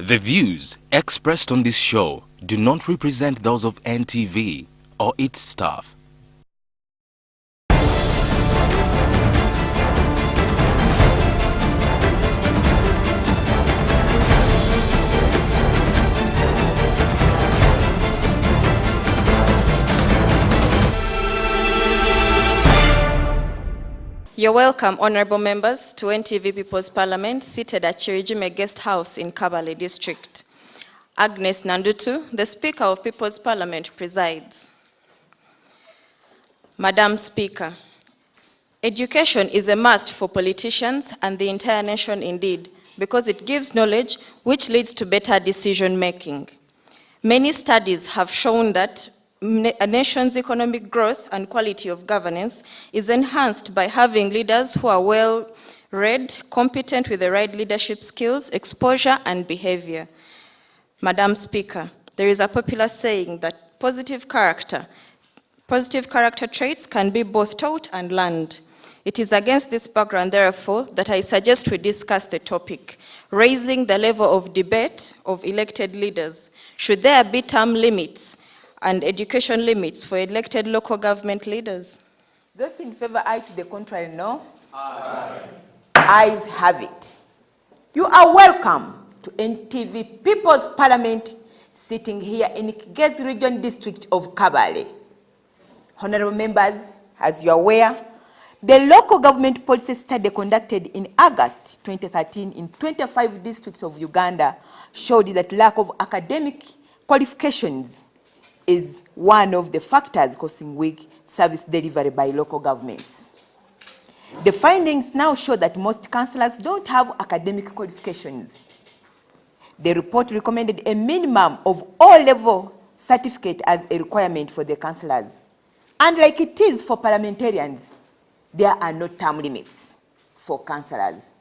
The views expressed on this show do not represent those of NTV or its staff. You're welcome, honorable members, to NTV People's Parliament, seated at Chirijime Guest House in Kabale District. Agnes Nandutu, the Speaker of People's Parliament, presides. Madam Speaker, education is a must for politicians and the entire nation indeed, because it gives knowledge which leads to better decision-making. Many studies have shown that a nation's economic growth and quality of governance is enhanced by having leaders who are well-read, competent with the right leadership skills, exposure, and behavior. Madam Speaker, there is a popular saying that positive character traits can be both taught and learned. It is against this background, therefore, that I suggest we discuss the topic, raising the level of debate of elected leaders. Should there be term limits and education limits for elected local government leaders? Those in favor, aye. To the contrary, no? Aye. Ayes have it. You are welcome to NTV People's Parliament, sitting here in Kigezi Region District of Kabale. Honorable members, as you are aware, the local government policy study conducted in August 2013 in 25 districts of Uganda showed that lack of academic qualifications is one of the factors causing weak service delivery by local governments. The findings now show that most councillors don't have academic qualifications. The report recommended a minimum of O-level certificate as a requirement for the councillors. And like it is for parliamentarians, there are no term limits for councillors.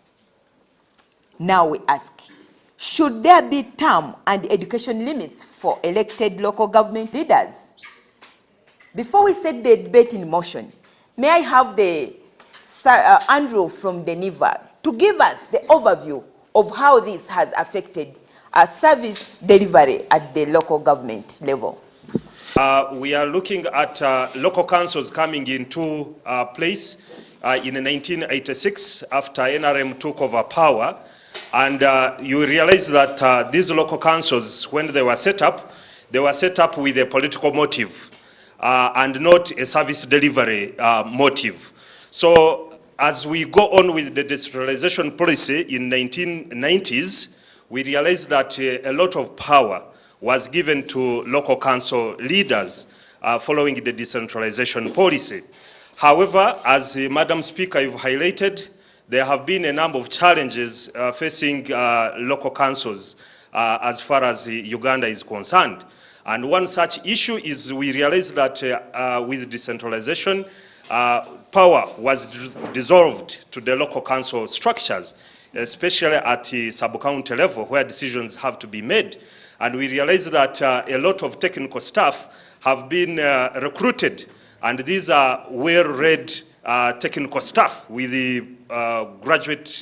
Now we ask, should there be term and education limits for elected local government leaders? Before we set the debate in motion, may I have the Andrew from the NIVA to give us the overview of how this has affected service delivery at the local government level? We are looking at local councils coming into place in 1986 after NRM took over power. And you realize that these local councils, when they were set up with a political motive and not a service delivery motive. So as we go on with the decentralization policy in 1990s, we realized that a lot of power was given to local council leaders following the decentralization policy. However, as Madam Speaker, you've highlighted, there have been a number of challenges facing local councils as far as Uganda is concerned. And one such issue is we realize that with decentralization, power was dissolved to the local council structures, especially at the sub-county level where decisions have to be made. And we realize that a lot of technical staff have been recruited, and these are well-read technical staff with the graduate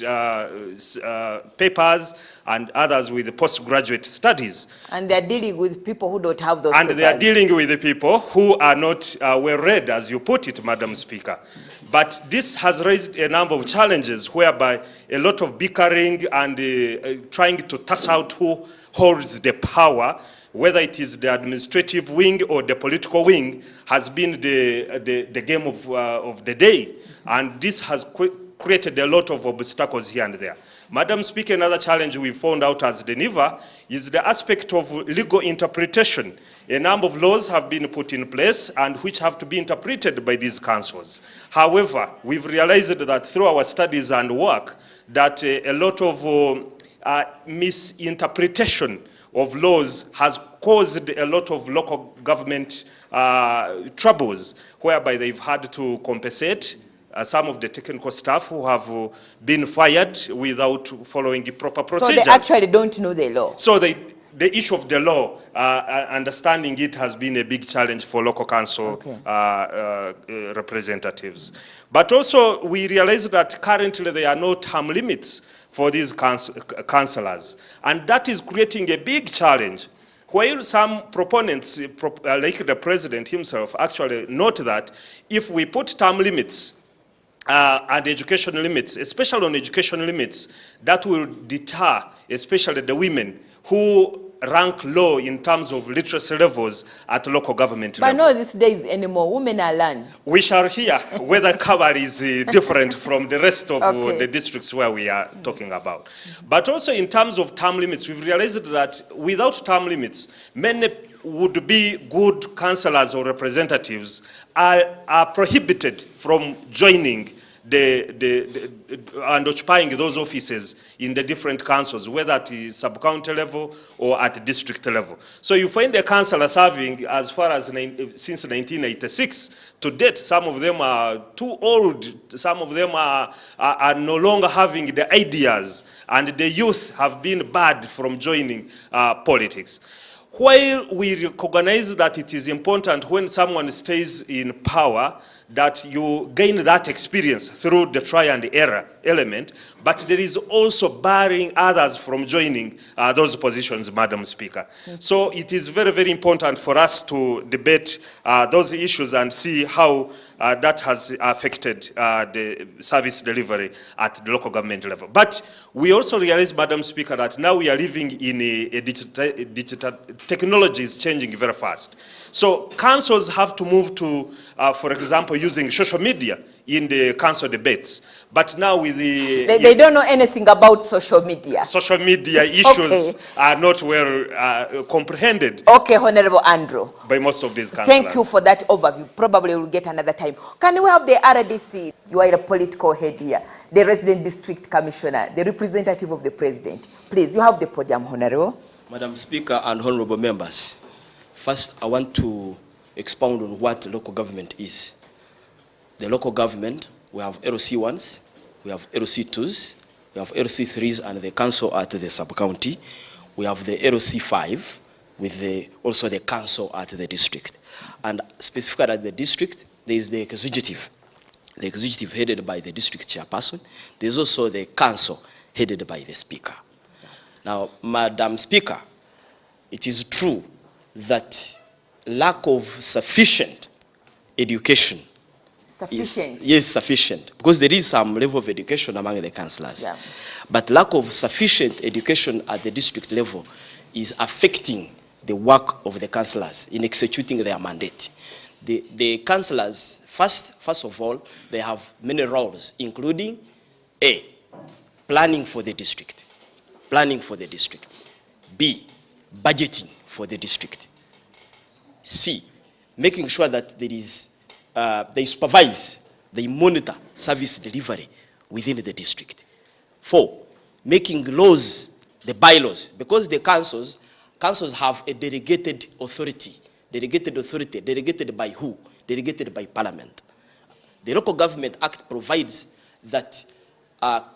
papers and others with the postgraduate studies. And they're dealing with people who don't have those and papers. They are dealing with the people who are not well-read, as you put it, Madam Speaker. But this has raised a number of challenges whereby a lot of bickering and trying to tuss out who holds the power, whether it is the administrative wing or the political wing, has been the game of the day. And this has created a lot of obstacles here and there. Madam Speaker, another challenge we found out as the NIVA is the aspect of legal interpretation. A number of laws have been put in place and which have to be interpreted by these councils. However, we've realized that through our studies and work that a lot of misinterpretation of laws has caused a lot of local government troubles, whereby they've had to compensate some of the technical staff who have been fired without following the proper procedures. So they actually don't know the law. So the issue of the law, understanding it has been a big challenge for local council representatives. But also we realize that currently there are no term limits for these councillors. And that is creating a big challenge. While some proponents, like the president himself, actually note that if we put term limits and education limits, especially on education limits, that will deter especially the women who rank low in terms of literacy levels at local government level. But no these days anymore, women are learning. We shall hear whether Kabale is different from the rest of the districts where we are talking about. But also in terms of term limits, we've realized that without term limits, many would be good councillors or representatives are prohibited from joining and occupying those offices in the different councils, whether at the sub-county level or at the district level. So you find a councillor serving as far as since 1986. To date, some of them are too old, some of them are no longer having the ideas, and the youth have been barred from joining politics. While we recognize that it is important when someone stays in power that you gain that experience through the try and error element, but there is also barring others from joining those positions, Madam Speaker. So it is very, very important for us to debate those issues and see how that has affected the service delivery at the local government level. But we also realize, Madam Speaker, that now we are living in a digital technology is changing very fast. So councils have to move to, for example, using social media in the council debates. But now with the... They don't know anything about social media. Social media issues are not well comprehended. Okay, Honorable Andrew. By most of these councillors. Thank you for that overview. Probably we'll get another time. Can we have the RDC? You are a political head here. The resident district commissioner, the representative of the president. Please, you have the podium, Honorable. Madam Speaker and honorable members, first I want to expound on what local government is. The local government, we have LC1s, we have LC2s, we have LC3s and the council at the sub-county. We have the LC5 with also the council at the district. And specifically at the district, there is the executive headed by the district chairperson. There is also the council headed by the speaker. Now, Madam Speaker, it is true that lack of sufficient education sufficient, because there is some level of education among the councillors. Yeah. But lack of sufficient education at the district level is affecting the work of the councillors in executing their mandate. The councillors, first of all, they have many roles, including A, planning for the district. B, budgeting for the district. C, making sure that there is they supervise, they monitor service delivery within the district. 4, making laws, the bylaws, because the councils have a delegated authority. Delegated by who? Delegated by Parliament. The Local Government Act provides that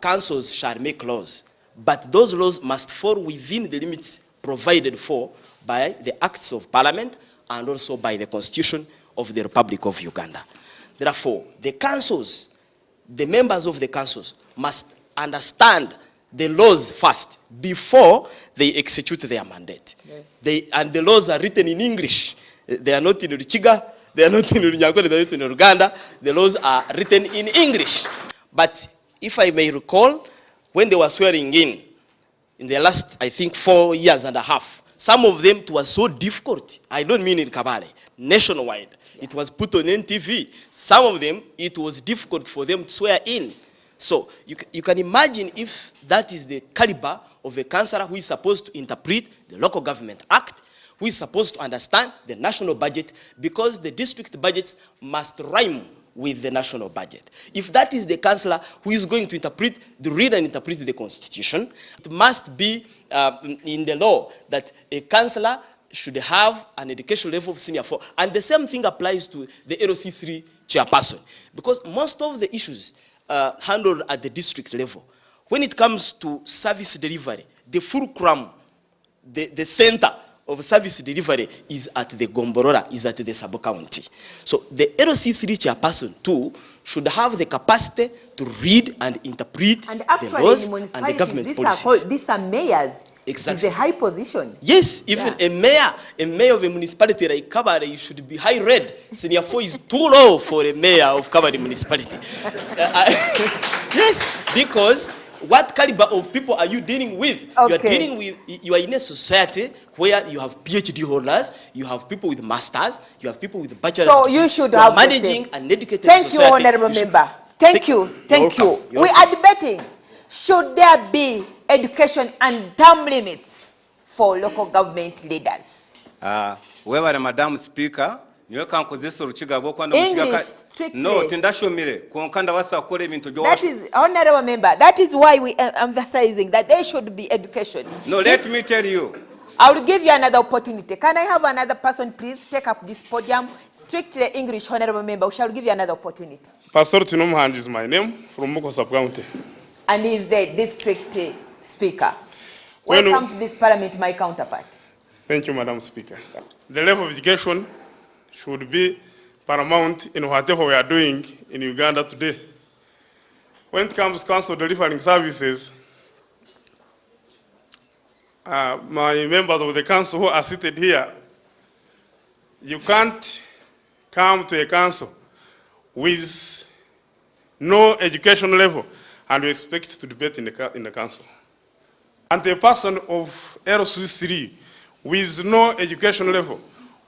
councils shall make laws, but those laws must fall within the limits provided for by the acts of Parliament and also by the Constitution of the Republic of Uganda. Therefore, the councils, the members of the councils must understand the laws first before they execute their mandate. Yes. And the laws are written in English. They are not in Ruchiga, they are not in Runyankore, they are not in Uganda. The laws are written in English. But if I may recall, when they were swearing in the last, I think, 4 years and a half, some of them it was so difficult. I don't mean in Kabale, nationwide. It was put on NTV. Some of them, it was difficult for them to swear in. So you can imagine if that is the caliber of a councillor who is supposed to interpret the Local Government Act, who is supposed to understand the national budget, because the district budgets must rhyme with the national budget. If that is the councillor who is going to read and interpret the Constitution, it must be in the law that a councillor should have an education level of senior 4. And the same thing applies to the LC3 chairperson. Because most of the issues handled at the district level, when it comes to service delivery, the fulcrum, the center of service delivery is at the Gomborora, is at the sub-county. So the LC3 chairperson too should have the capacity to read and interpret And the actually, laws in and the government municipalities, policies. these are mayors. Exactly. It's a high position. Yes, even a mayor of a municipality like Kabale, you should be high red. Senior 4 is too low for a mayor of Kabale municipality. Yes, because what caliber of people are you dealing with? You are Okay. dealing with, you are in a society where you have PhD holders, you have people with masters, you have people with bachelor's So degrees. you should are have the managing same. an educated Thank you, society. Honorable You should- Member. Thank you. Thank You're you. welcome. You're We welcome. are debating, should there be education and term limits for local government leaders? Webale Madam Speaker, niwe kankozesa urukiga bwo kwanda English, strictly. No, tindashomire konkanda wasa kole ebintu byo. That is, Honorable Member, that is why we are emphasizing that there should be education. No, let me tell you. I will give you another opportunity. Can I have another person, please, take up this podium? Strictly English, Honorable Member, we shall give you another opportunity. Pastor Tinomhand is my name, from Moko Sub-County. And he is the district speaker. When we- Welcome to this parliament, my counterpart. Thank you, Madam Speaker. The level of education should be paramount in whatever we are doing in Uganda today. When it comes to council delivering services, my members of the council who are seated here, you can't come to a council with no education level and you expect to debate in the council. And a person of LC3 with no education level,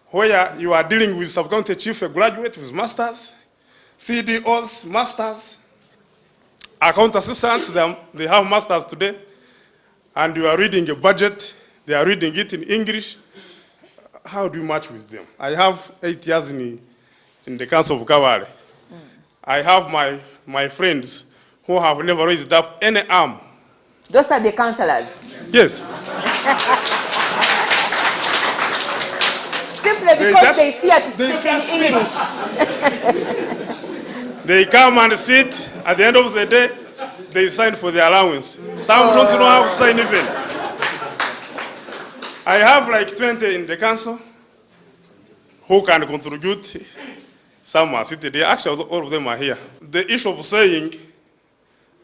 where you are dealing with sub-county chief, a graduate with masters, CDOs, masters, account assistants, they have masters today, and you are reading a budget, they are reading it in English. How do you match with them? I have 8 years in the Council of Kabale. I have my friends who have never raised up any arm. Those are the councillors. Yes. Simply because they fear to they speak in fear to English. They come and sit, at the end of the day, they sign for the allowance. Some don't know how to sign even. I have like 20 in the council who can contribute. Some are seated here. Actually, all of them are here. The issue of saying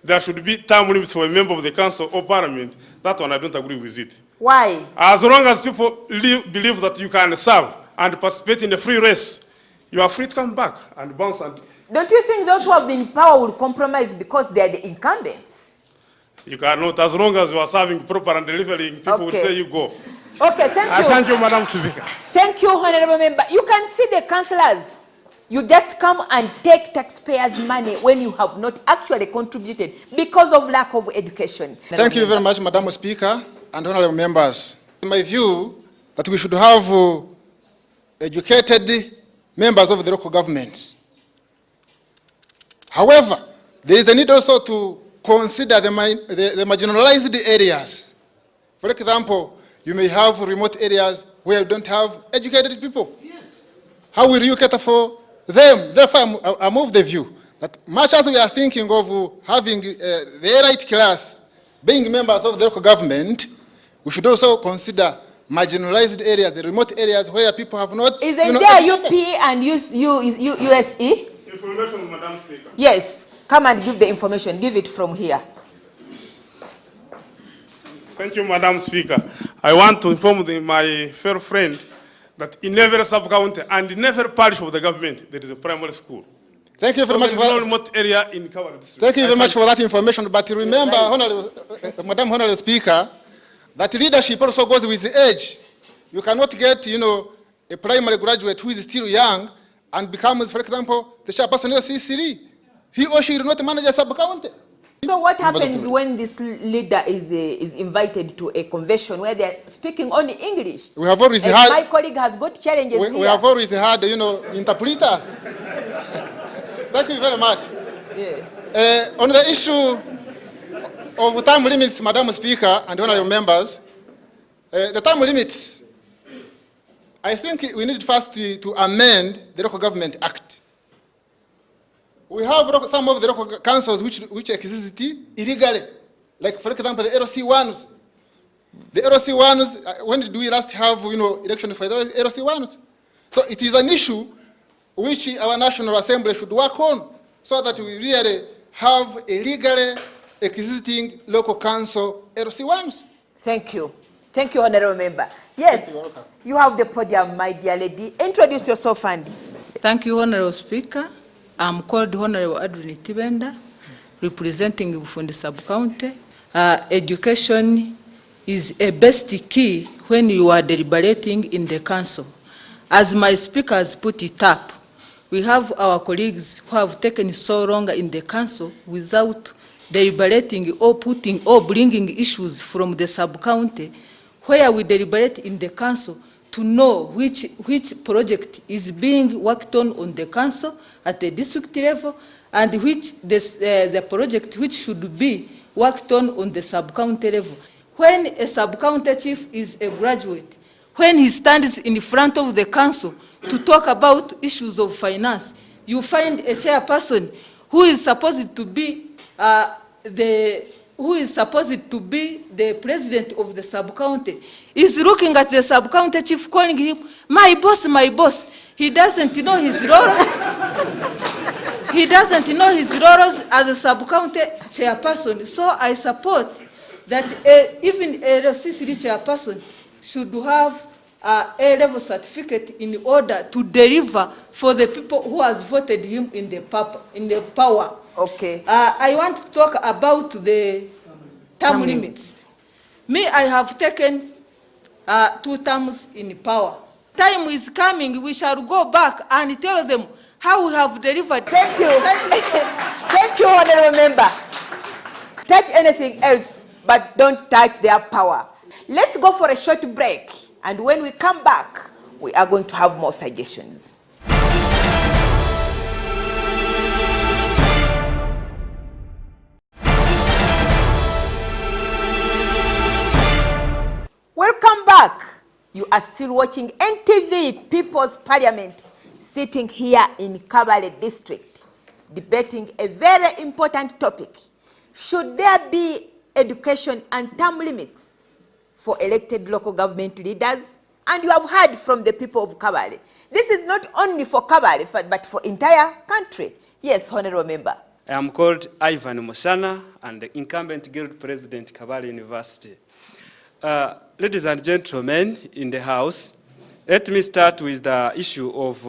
there should be term limits for a member of the council or parliament, that one I don't agree with it. Why? As long as people believe that you can serve and participate in the free race, you are free to come back and bounce. And Don't you think those who have been in power will compromise because they are the incumbents? you cannot, as long as you are serving proper and delivering, people will Okay. say you go. Okay, thank I you. thank you, Madam Speaker. Thank you, Honorable Member. You can see the councillors. You just come and take taxpayers' money when you have not actually contributed because of lack of education. Thank you very much, Madam Speaker and honorable members. In my view, that we should have educated members of the local government. However, there is a need also to consider the marginalized areas. For example, you may have remote areas where you don't have educated people. Yes. How will you cater for them? Therefore, I move the view that much as we are thinking of having the elite class being members of the local government, we should also consider marginalized areas, the remote areas where people have not. Isn't there UP and USE? Information, Madam Speaker. Yes. Come and give the information. Give it from here. Thank you, Madam Speaker. I want to inform my fair friend that in every sub-county and in every parish of the government, there is a primary school. Thank you very much There for is no that. remote area in Kabale district. Thank you very much for that information. But remember, Madam Honorable Speaker, that leadership also goes with the age. You cannot get, a primary graduate who is still young and becomes, for example, the chairperson of C3. He or she will not manage a sub-county. So what happens when this leader is invited to a convention where they are speaking only English? We have always And had. my colleague has got challenges We here. have always had, interpreters. Thank you very much. Yeah. On the issue of time limits, Madam Speaker and honorable members, the time limits, I think we need first to amend the Local Government Act. We have some of the local councils which exist illegally, like for example the LC ones. The LOC ones, when did we last have, election for the LOC ones? So it is an issue which our National Assembly should work on so that we really have a legally existing local council LOC ones. Thank you. Thank you, Honorable Member. Yes, you have the podium, my dear lady. Introduce yourself, Andy. Thank you, Honorable Speaker. I'm called Honorable Adrian Tibenda, representing Bufundi Sub-County. Education is a best key when you are deliberating in the council. As my speaker has put it up, we have our colleagues who have taken so long in the council without deliberating or putting or bringing issues from the sub-county where we deliberate in the council to know which project is being worked on the council at the district level and which the project which should be worked on the sub-county level. When a sub-county chief is a graduate, when he stands in front of the council to talk about issues of finance, you find a chairperson who is supposed to be the president of the sub-county is looking at the sub-county chief, calling him, my boss, my boss. He doesn't know his roles. He doesn't know his roles as a sub-county chairperson. So I support that even a LCCD chairperson should have a A-level certificate in order to deliver for the people who has voted him in the power. Okay. I want to talk about the term limits. Me, I have taken 2 terms in power. Time is coming, we shall go back and tell them how we have delivered. Thank you. Thank you, Honorable Member. Touch anything else, but don't touch their power. Let's go for a short break, and when we come back, we are going to have more suggestions. Welcome back. You are still watching NTV People's Parliament, sitting here in Kabale District, debating a very important topic. Should there be education and term limits for elected local government leaders? And you have heard from the people of Kabale. This is not only for Kabale, but for entire country. Yes, Honorable Member. I am called Ivan Musana and the incumbent guild president, Kabale University. Ladies and gentlemen in the House, let me start with the issue of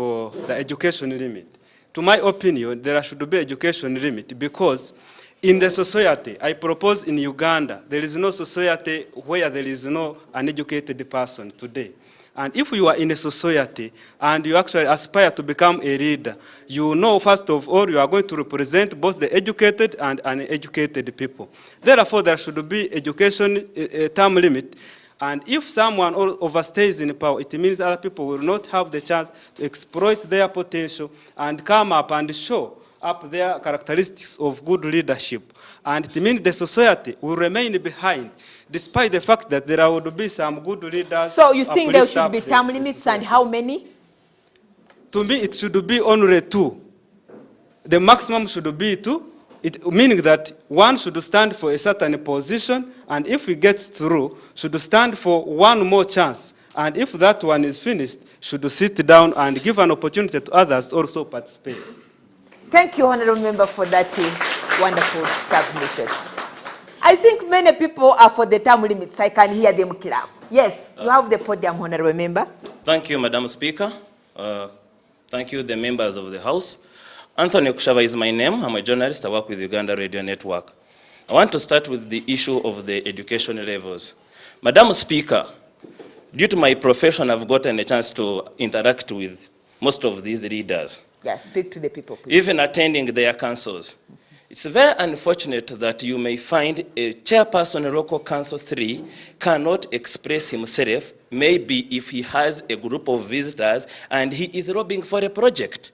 the education limit. To my opinion, there should be education limit because in the society, I propose in Uganda, there is no society where there is no uneducated person today. And if you are in a society and you actually aspire to become a leader, you know, first of all, you are going to represent both the educated and uneducated people. Therefore, there should be education term limit. And if someone overstays in power, it means other people will not have the chance to exploit their potential and come up and show up their characteristics of good leadership. And it means the society will remain behind, despite the fact that there would be some good leaders. So you think there should be term limits, and how many? To me, it should be only 2. The maximum should be 2. Meaning that one should stand for a certain position, and if he gets through, should stand for one more chance. And if that one is finished, should sit down and give an opportunity to others also participate. Thank you, Honorable Member, for that wonderful submission. I think many people are for the term limits. I can hear them clap. Yes, you have the podium, Honorable Member. Thank you, Madam Speaker. Thank you, the members of the House. Anthony Kushava is my name. I'm a journalist. I work with Uganda Radio Network. I want to start with the issue of the education levels. Madam Speaker, due to my profession, I've gotten a chance to interact with most of these leaders. Yes, speak to the people, please. Even attending their councils. It's very unfortunate that you may find a chairperson in local council 3 cannot express himself, maybe if he has a group of visitors and he is lobbying for a project.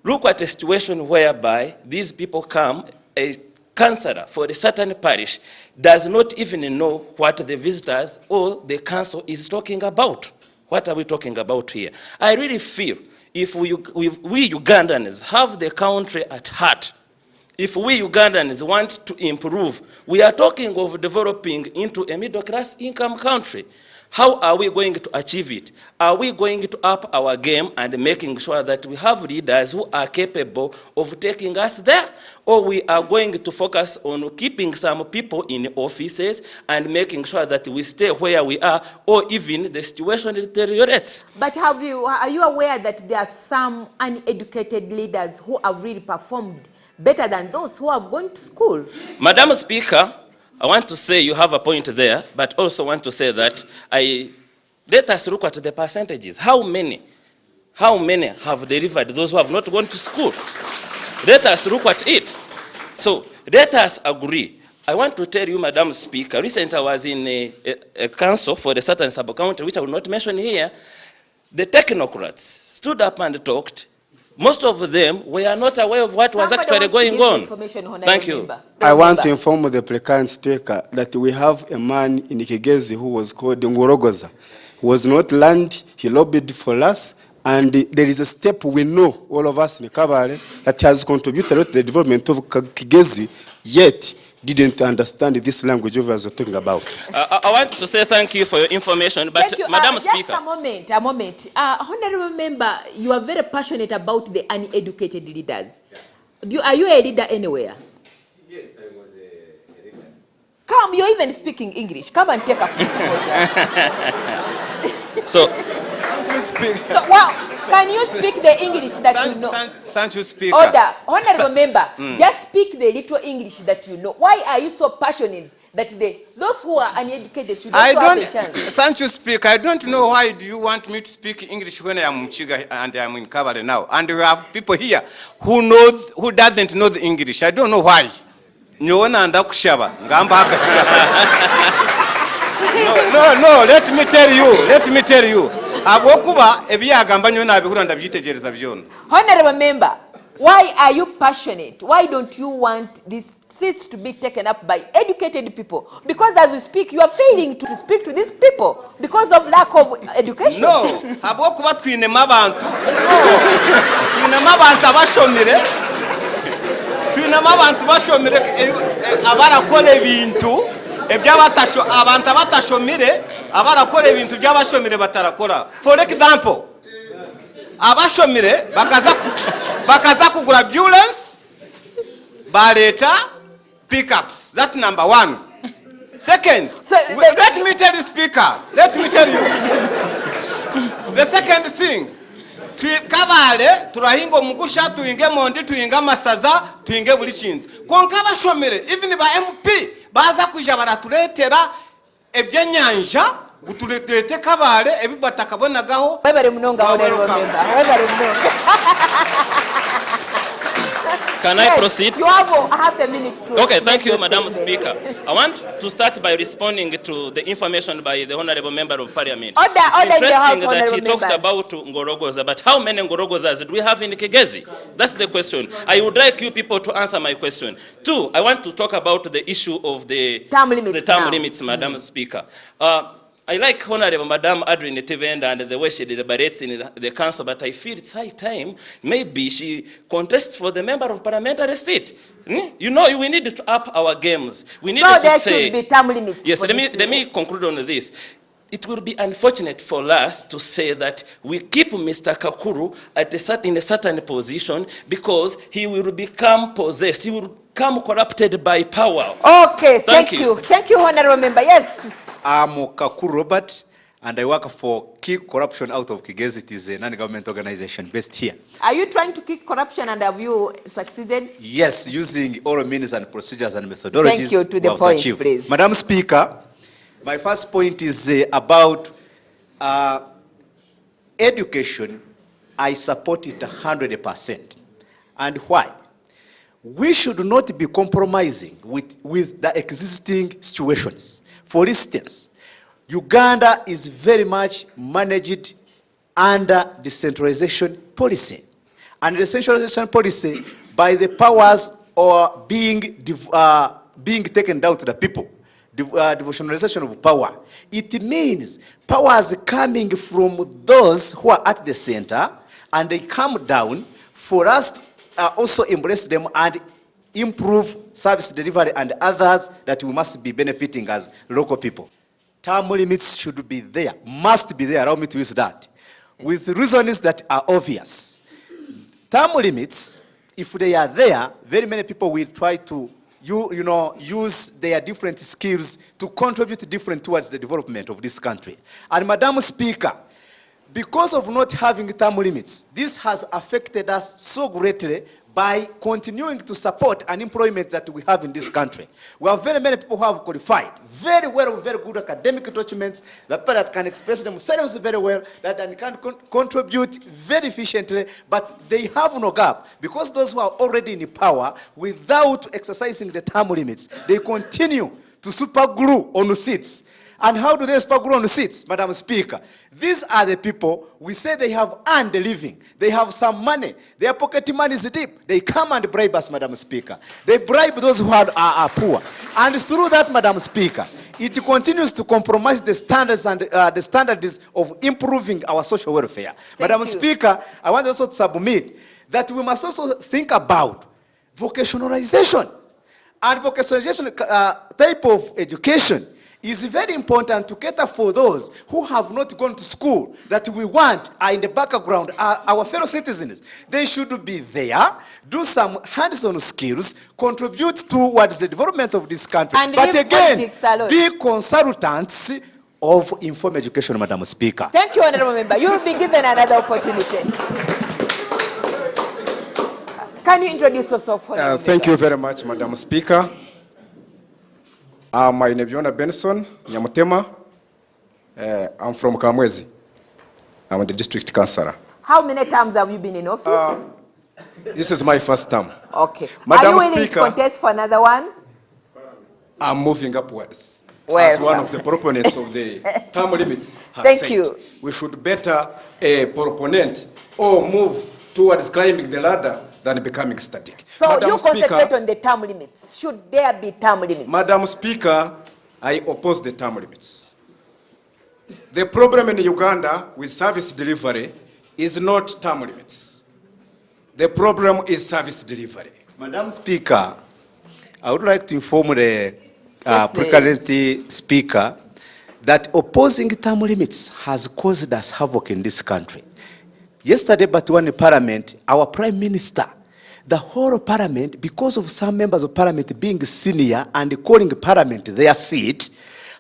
Look at a situation whereby these people come, a councillor for a certain parish does not even know what the visitors or the council is talking about. What are we talking about here? I really feel if we Ugandans have the country at heart, If we Ugandans want to improve, we are talking of developing into a middle-class income country. How are we going to achieve it? Are we going to up our game and making sure that we have leaders who are capable of taking us there? Or we are going to focus on keeping some people in offices and making sure that we stay where we are, or even the situation deteriorates? But are you aware that there are some uneducated leaders who have really performed better than those who have gone to school? Madam Speaker, I want to say you have a point there, but also want to say that let us look at the percentages. How many have delivered those who have not gone to school? Let us look at it. So let us agree. I want to tell you, Madam Speaker, recently I was in a council for the certain sub-county, which I will not mention here. The technocrats stood up and talked. Most of them were not aware of what was actually going on. Thank you. I want to inform the precant speaker that we have a man in Kigezi who was called Ngorogoza. He was not land, he lobbied for us, and there is a step we know, all of us in Kabale, that has contributed a lot to the development of Kigezi, yet didn't understand this language of us are talking about. I want to say thank you for your information, but Madam Speaker. Just a moment. Honorable member, you are very passionate about the uneducated leaders. Are you a leader anywhere? Yes, I was a leader. Come, you're even speaking English. Come and take a piece. So, wow, can you speak the English that you know? Thank you, Speaker. Order. Honorable member, just speak the little English that you know. Why are you so passionate that those who are uneducated should also have a chance? Thank you, Speaker. I don't know why do you want me to speak English when I am in Chiga and I am in Kabale now. And we have people here who doesn't know the English. I don't know why. No, let me tell you. Honorable member, why are you passionate? Why don't you want these seats to be taken up by educated people? Because as we speak, you are failing to speak to these people because of lack of education. No, for example, abashomire bakaza kugura ambulance baleta pickups. That's number one. Second, let me tell you, Speaker, let me tell you. The second thing, Kabale turahinga omugusha tuinge mondi tuinga masaza tuinge buli kintu konka abashomire even ba MP baza kuja baratuletera ebyenyanja gutulete Kabale ebibatakabonagaho. Webare munonga honorable member. Webare munonga. Can I proceed? You have half a minute to. Okay, thank you, Madam Speaker. I want to start by responding to the information by the Honorable Member of Parliament. Order it's in the House, interesting that he talked members. about Ngorogoza, but how many Ngorogozas do we have in Kigezi? That's the question. I would like you people to answer my question. Two, I want to talk about the issue of the term limits, Madam Speaker. I like Honorable Madam Adrien Tivenda and the way she deliberates in the council, but I feel it's high time maybe she contests for the member of parliamentary seat. You know, we need to up our games. We need to there say, should be term limits. Yes, let me conclude on this. It will be unfortunate for us to say that we keep Mr. Kakuru in a certain position because he will become possessed. He will become corrupted by power. Okay, thank you. Thank you, Honorable Member. Yes. I'm Kakuru Robert, and I work for Kick Corruption out of Kigezi. It is a non-government organization based here. Are you trying to kick corruption, and have you succeeded? Yes, using all means and procedures and methodologies. Thank you. To the point, please. Madam Speaker, my first point is about education. I support it 100%. And why? We should not be compromising with the existing situations. For instance, Uganda is very much managed under decentralization policy. And decentralization policy, by the powers or being taken down to the people, devolutionalization of power, it means powers coming from those who are at the center, and they come down for us to also embrace them and improve service delivery, and others that we must be benefiting as local people. Term limits should be there, must be there, allow me to use that, with reasons that are obvious. Term limits, if they are there, very many people will try to use their different skills to contribute different towards the development of this country. And Madam Speaker, because of not having term limits, this has affected us so greatly by continuing to support unemployment that we have in this country. We have very many people who have qualified, very well, very good academic documents, that can express themselves very well, that can contribute very efficiently, but they have no gap. Because those who are already in power, without exercising the term limits, they continue to super glue on seats. And how do they super glue on seats, Madam Speaker? These are the people, we say they have earned a living. They have some money. Their pocket money is deep. They come and bribe us, Madam Speaker. They bribe those who are poor. And through that, Madam Speaker, it continues to compromise the standards and the standards of improving our social welfare. Madam Speaker, I want also to submit that we must also think about vocationalization. And vocationalization type of education is very important to cater for those who have not gone to school, that we want are in the background, are our fellow citizens. They should be there, do some hands-on skills, contribute towards the development of this country. And but again, be consultants of informal education, Madam Speaker. Thank you, Honorable Member. You will be given another opportunity. Can you introduce yourself? Thank you very much, Madam Speaker. My name is Benson Nyamutema. I'm from Kamwezi. I'm the district councillor. How many times have you been in office? This is my first term. Okay. Madam Are you willing Speaker, to contest for another one? I'm moving upwards. Well, as one of the proponents of the term limits has Thank said. you. We should better proponent or move towards climbing the ladder than becoming static. So Madam you Speaker, concentrate on the term limits. Should there be term limits? Madam Speaker, I oppose the term limits. The problem in Uganda with service delivery is not term limits. The problem is service delivery. Madam Speaker, I would like to inform the precedent speaker that opposing term limits has caused us havoc in this country. Yesterday, but one in Parliament, our Prime Minister, the whole Parliament, because of some members of Parliament being senior and calling Parliament their seat,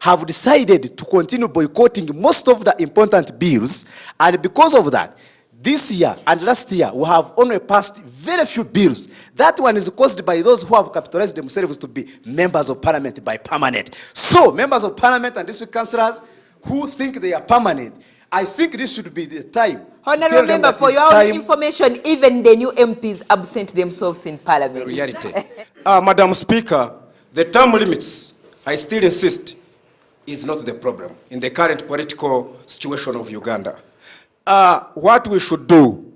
have decided to continue boycotting most of the important bills. And because of that, this year and last year, we have only passed very few bills. That one is caused by those who have capitalized themselves to be members of Parliament by permanent. So, members of Parliament and district councillors who think they are permanent, I think this should be the time. Honourable Member, for your own information, even the new MPs absent themselves in Parliament. Reality. Madam Speaker, the term limits, I still insist, is not the problem in the current political situation of Uganda. What we should do,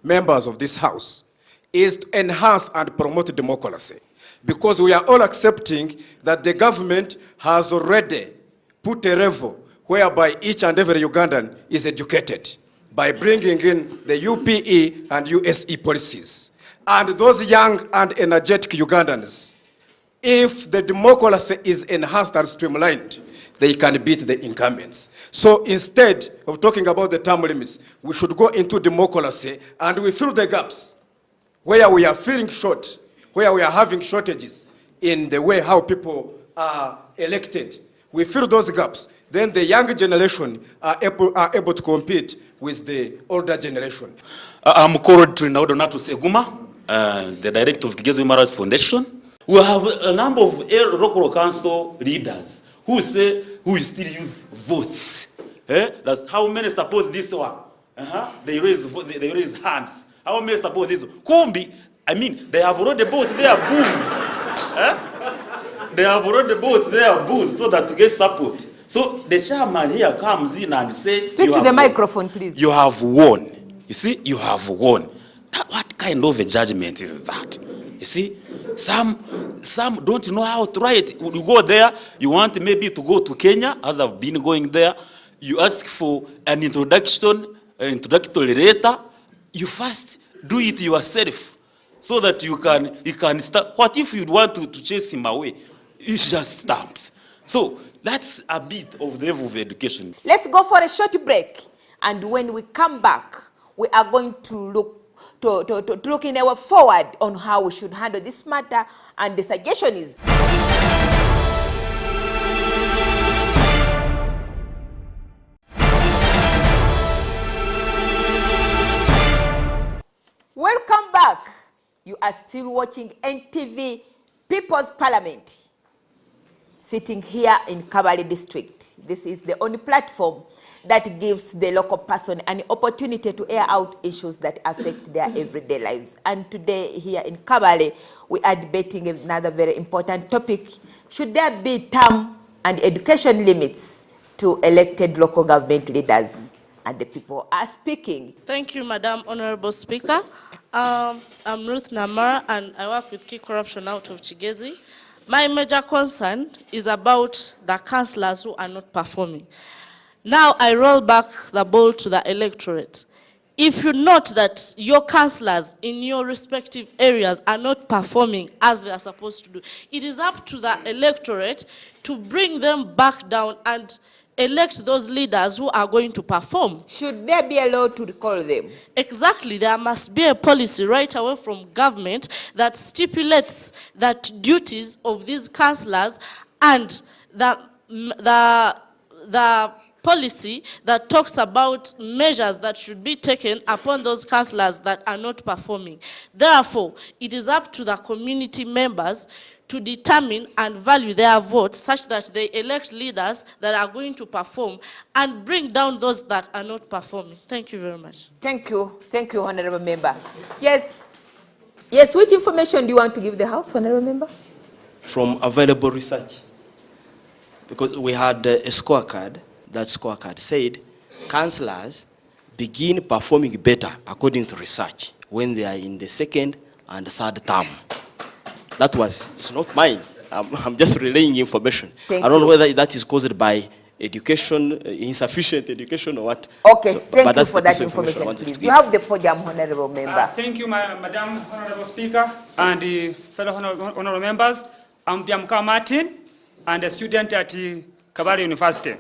members of this House, is to enhance and promote democracy. Because we are all accepting that the government has already put a level whereby each and every Ugandan is educated by bringing in the UPE and USE policies. And those young and energetic Ugandans, if the democracy is enhanced and streamlined, they can beat the incumbents. So instead of talking about the term limits, we should go into democracy and we fill the gaps where we are feeling short, where we are having shortages in the way how people are elected. We fill those gaps. Then the younger generation are able to compete with the older generation. I'm called Trinaudo Natus Eguma, the director of the Kigezo Human Rights Foundation. We have a number of local council leaders who say who still use votes. That's how many support this one. They raise hands. How many support this one? Kumbi, I mean, they have already bought their booths. They have already bought their booths so that to get support. So the chairman here comes in and says, speak to the microphone, please. You have won. You see, you have won. What kind of a judgment is that? You see, some don't know how to write. You go there, you want maybe to go to Kenya, as I've been going there. You ask for an introductory letter. You first do it yourself. so that you can start. What if you'd want to chase him away? It's just stamps. So that's a bit of the level of education. Let's go for a short break. And when we come back, we are going to look in our forward on how we should handle this matter. And the suggestion is... Welcome back. You are still watching NTV People's Parliament, sitting here in Kabale district. This is the only platform that gives the local person an opportunity to air out issues that affect their everyday lives. And today here in Kabale, we are debating another very important topic. Should there be term and education limits to elected local government leaders? And the people are speaking. Thank you, Madam Honorable Speaker. I'm Ruth Namara, and I work with Key Corruption out of Chigezi. My major concern is about the councillors who are not performing. Now I roll back the ball to the electorate. If you note that your councillors in your respective areas are not performing as they are supposed to do, it is up to the electorate to bring them back down and elect those leaders who are going to perform. Should there be a law to recall them? Exactly. There must be a policy right away from government that stipulates that duties of these councillors and the policy that talks about measures that should be taken upon those councillors that are not performing. Therefore, it is up to the community members to determine and value their votes such that they elect leaders that are going to perform and bring down those that are not performing. Thank you very much. Thank you. Thank you, Honorable Member. Yes. Yes, which information do you want to give the House, Honorable Member? From available research. Because we had a scorecard. That scorecard said councillors begin performing better according to research when they are in the second and third term. That was, it's not mine. I'm just relaying information. I don't know whether that is caused by education, insufficient education or what. Okay, so, thank you for that information, please. You have the podium, Honorable Member. Thank you, Madam Honorable Speaker and fellow honorable members. I'm Biamka Martin and a student at Kabale University.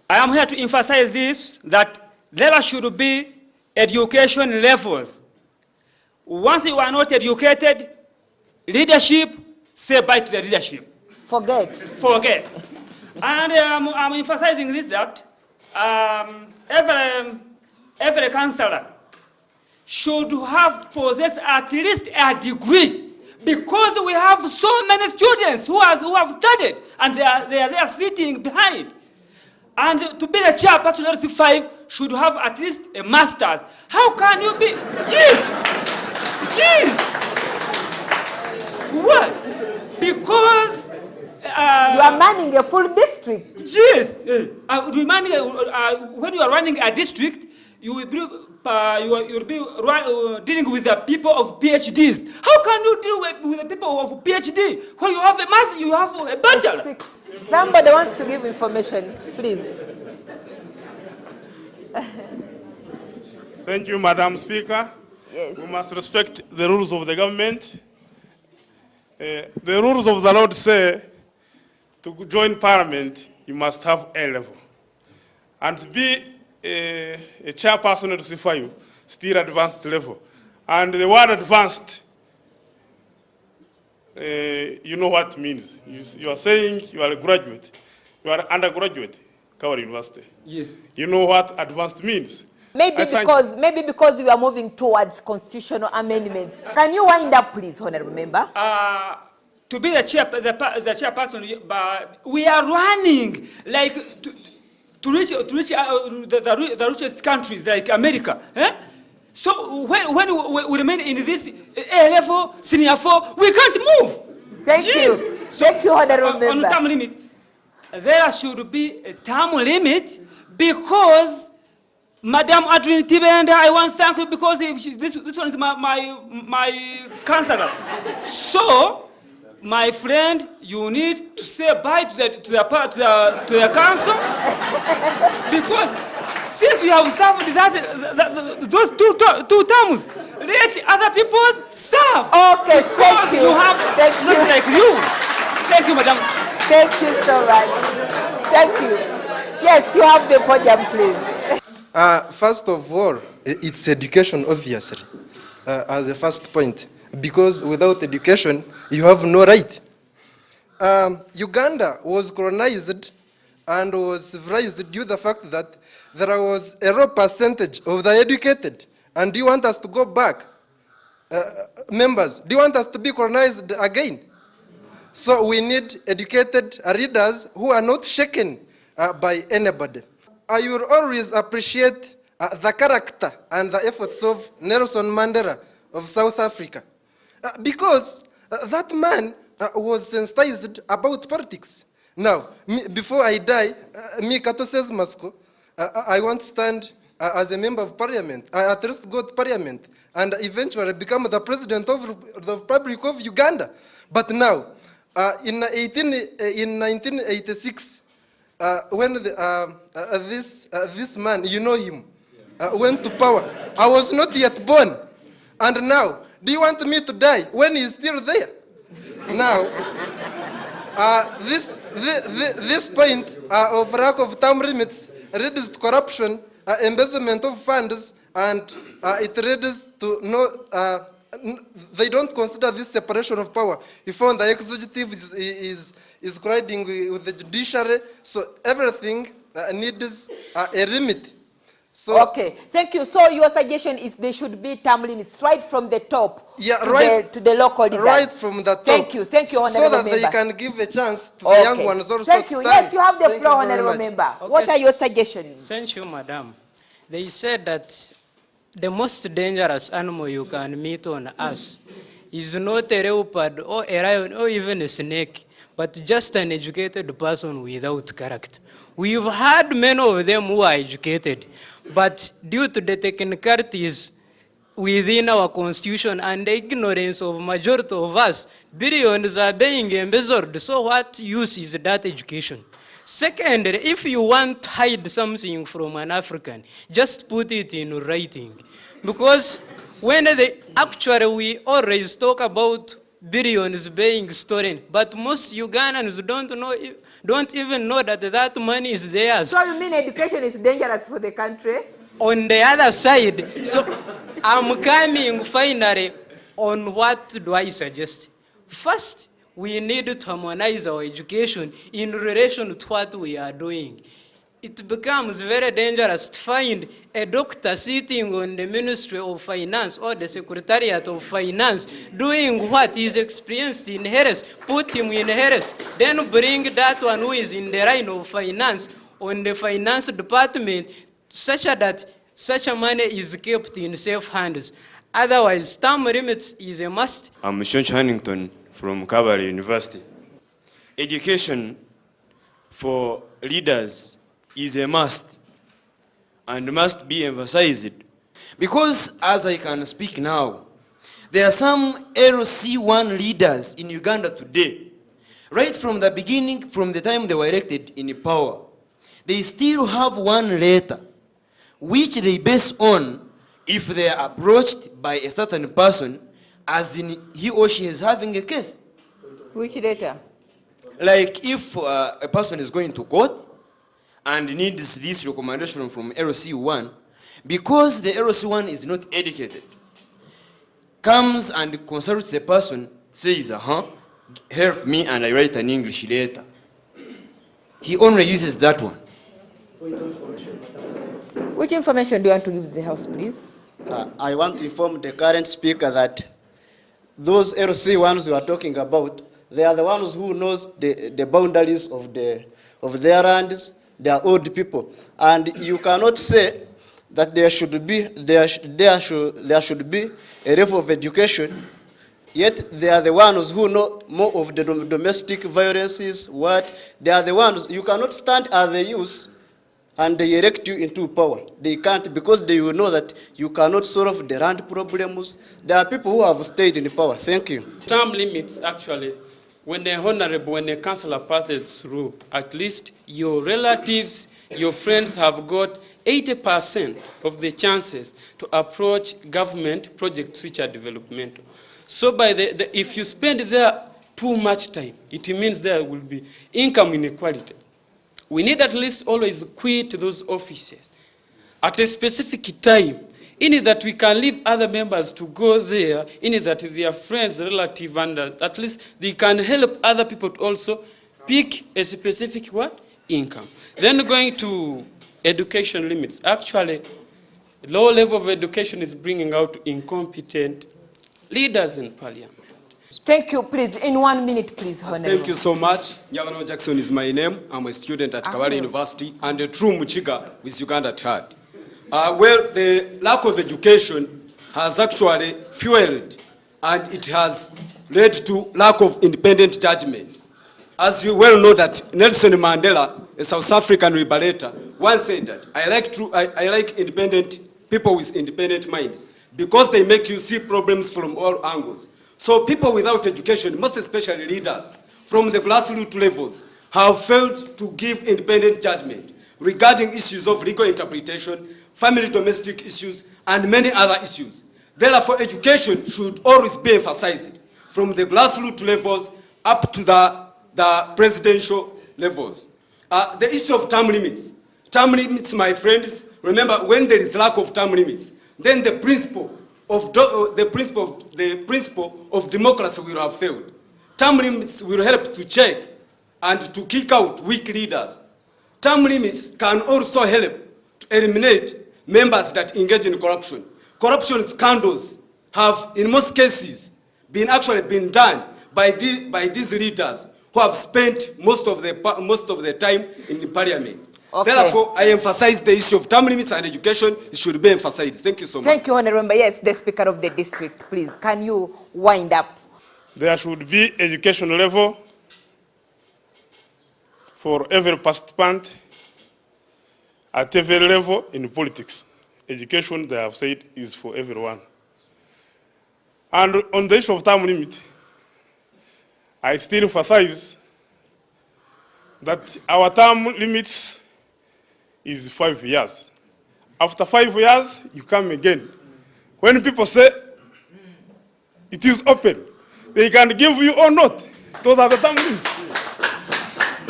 I am here to emphasize this, that there should be education levels. Once you are not educated, leadership, say bye to the leadership. Forget. Forget. And I'm emphasizing this, that every councillor should have possessed at least a degree, because we have so many students who have studied and they are there sitting behind. And to be the chairperson of LC5 should have at least a master's. How can you be? Yes! Yes! What? Because... you are manning a full district. Yes! When you are running a district, you will be dealing with the people of PhDs. How can you deal with the people of PhD when you have a master, you have a bachelor? Somebody wants to give information, please. Thank you, Madam Speaker. Yes. We must respect the rules of the government. The rules of the Lord say to join Parliament, you must have A level. And to be a chairperson of the C5, still advanced level. And the word advanced, you know what it means. You are saying you are a graduate. You are undergraduate, Kabale University. Yes. You know what advanced means. Maybe because we are moving towards constitutional amendments. Can you wind up, please, Honorable Member? To be the chairperson, we are running like to reach the richest countries like America. Eh? So when we remain in this A level, senior 4, we can't move. Thank you. Thank you, Honorable Member. On term limit, there should be a term limit because Madam Adrian Tibenda, I want to thank you because this one is my councillor. So, my friend, you need to say bye to the council because since you have served those two terms, let other people serve. Okay, Because thank you. you have Thank not you. like you. Thank you, madam. Thank you so much. Thank you. Yes, you have the podium, please. First of all, it's education, obviously, as the first point. Because without education, you have no right. Uganda was colonized and was civilized due to the fact that there was a low percentage of the educated. And do you want us to go back? Members, do you want us to be colonized again? So we need educated leaders who are not shaken by anybody. I will always appreciate the character and the efforts of Nelson Mandela of South Africa. Because that man was sensitized about politics. Now, before I die, me Kato says Moscow, I want to stand as a member of parliament. I at least go to parliament and eventually become the president of the Republic of Uganda. But now, in 1986, when this man, you know him, went to power, I was not yet born. And now, do you want me to die when he's still there? Now, this point of lack of term limits leads to corruption, embezzlement of funds, and it leads to they don't consider this separation of power. You found the executive is colliding with the judiciary, so everything needs a limit. So, okay, thank you. So your suggestion is there should be term limits right from the top to the local leaders. Right from the top. Thank you, Honorable So that Member. they can give a chance to the young ones also. Thank you. Yes, you have the floor, Honorable Member. Okay, What are your suggestions? Thank you, Madam. They said that the most dangerous animal you can meet on Earth is not a leopard or a lion or even a snake, but just an educated person without character. We've had many of them who are educated, but due to the technicalities within our constitution and the ignorance of majority of us, billions are being embezzled. So what use is that education? Secondly, if you want to hide something from an African, just put it in writing. Because when actually we always talk about billions being stolen, but most Ugandans don't even know that that money is theirs. So you mean education is dangerous for the country? On the other side, so I'm coming finally on what do I suggest. First, we need to harmonize our education in relation to what we are doing. It becomes very dangerous to find a doctor sitting on the Ministry of Finance or the Secretariat of Finance doing what is experienced in Harris, put him in Harris, then bring that one who is in the line of finance on the finance department such that such a money is kept in safe hands. Otherwise, term limits is a must. I'm Shonch Hannington from Kabale University. Education for leaders is a must and must be emphasized because, as I can speak now, there are some LC1 leaders in Uganda today, right from the beginning, from the time they were elected in power, they still have one letter which they base on if they are approached by a certain person as in he or she is having a case. Which letter? Like if a person is going to court and needs this recommendation from LC1, because the LC1 is not educated, comes and consults the person, says, help me, and I write an English letter. He only uses that one. Which information do you want to give the House, please? I want to inform the current speaker that those LC1s you are talking about, they are the ones who knows the boundaries of their lands. They are old people, and you cannot say that there should be a level of education. Yet they are the ones who know more of the domestic violences. They are the ones you cannot stand as the youth, and they elect you into power. They can't, because they will know that you cannot solve the land problems. There are people who have stayed in power. Thank you. Term limits actually. When the councillor passes through, at least your relatives your friends have got 80% of the chances to approach government projects which are developmental. So if you spend there too much time, it means there will be income inequality. We need at least always quit those offices at a specific time, in it that we can leave other members to go there, in it that they are friends, relatives, and at least they can help other people to also pick a specific what? Income. Then going to education limits. Actually, low level of education is bringing out incompetent leaders in parliament. Thank you, please. In 1 minute, please, Honorable. Thank you so much. Nyagano Jackson is my name. I'm a student at Kabale University and a true Muchiga with Uganda at heart. Well, the lack of education has actually fueled and it has led to lack of independent judgment. As you well know that Nelson Mandela, a South African liberator, once said that I like independent people with independent minds because they make you see problems from all angles. So people without education, most especially leaders from the grassroots levels, have failed to give independent judgment regarding issues of legal interpretation, family domestic issues, and many other issues. Therefore, education should always be emphasized from the grassroots levels up to the presidential levels. The issue of term limits. Term limits, my friends, remember when there is lack of term limits, then the principle of democracy will have failed. Term limits will help to check and to kick out weak leaders. Term limits can also help to eliminate members that engage in corruption. Corruption scandals have, in most cases, been done by these leaders who have spent most of the time in the parliament. Okay. Therefore, I emphasize the issue of term limits and education. It should be emphasized. Thank you so much. Thank you, Honorable. Yes, the Speaker of the District, please. Can you wind up? There should be education level for every participant at every level in politics. Education, they have said, is for everyone. And on the issue of term limit, I still emphasize that our term limits is 5 years. After 5 years, you come again. When people say it is open, they can give you or not. Those are the term limits.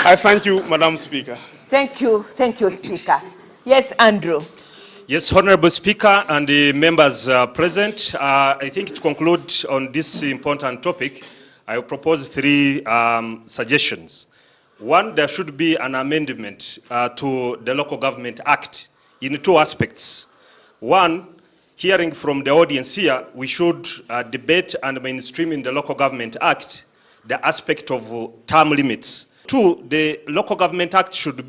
I thank you, Madam Speaker. Thank you, Speaker. Yes, Andrew. Yes, Honorable Speaker and the members present, I think to conclude on this important topic, I will propose 3 suggestions. One, there should be an amendment to the Local Government Act in 2 aspects. One, hearing from the audience here, we should debate and mainstream in the Local Government Act the aspect of term limits. 2, the Local Government Act should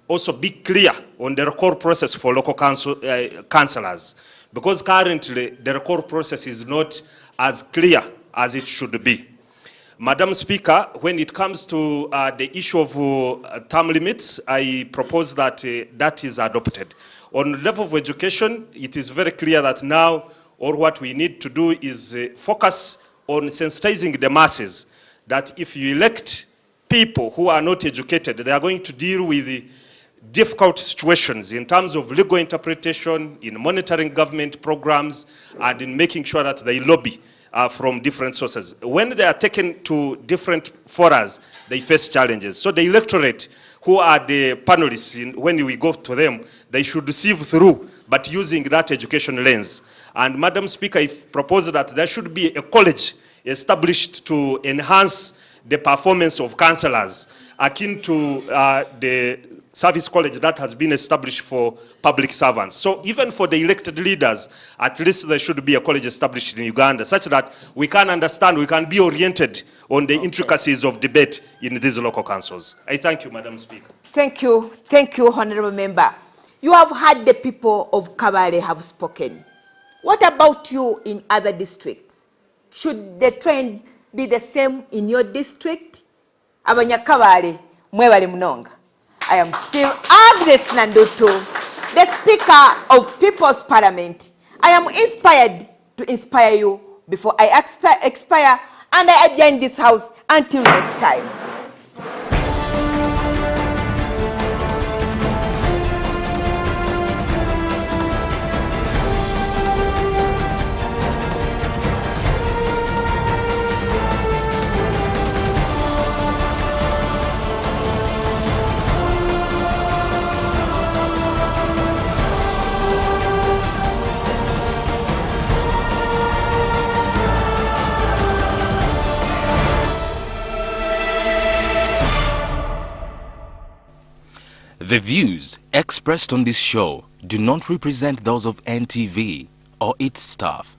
also be clear on the recall process for local councillors, because currently the recall process is not as clear as it should be. Madam Speaker, when it comes to the issue of term limits, I propose that that is adopted. On level of education, it is very clear that now all what we need to do is focus on sensitizing the masses, that if you elect people who are not educated, they are going to deal with difficult situations in terms of legal interpretation, in monitoring government programs, and in making sure that they lobby from different sources. When they are taken to different forums, they face challenges. So the electorate, who are the panelists, when we go to them, they should sieve through, but using that education lens. And Madam Speaker, I propose that there should be a college established to enhance the performance of councillors, akin to the service college that has been established for public servants. So even for the elected leaders, at least there should be a college established in Uganda, such that we can understand, we can be oriented on the intricacies of debate in these local councils. I thank you, Madam Speaker. Thank you, Honorable Member. You have heard the people of Kabale have spoken. What about you in other districts? Should the trend be the same in your district? Abanyakabale, mwebale munonga. I am still Agnes Nandutu, the Speaker of People's Parliament. I am inspired to inspire you before I expire, and I adjourn this house until next time. The views expressed on this show do not represent those of NTV or its staff.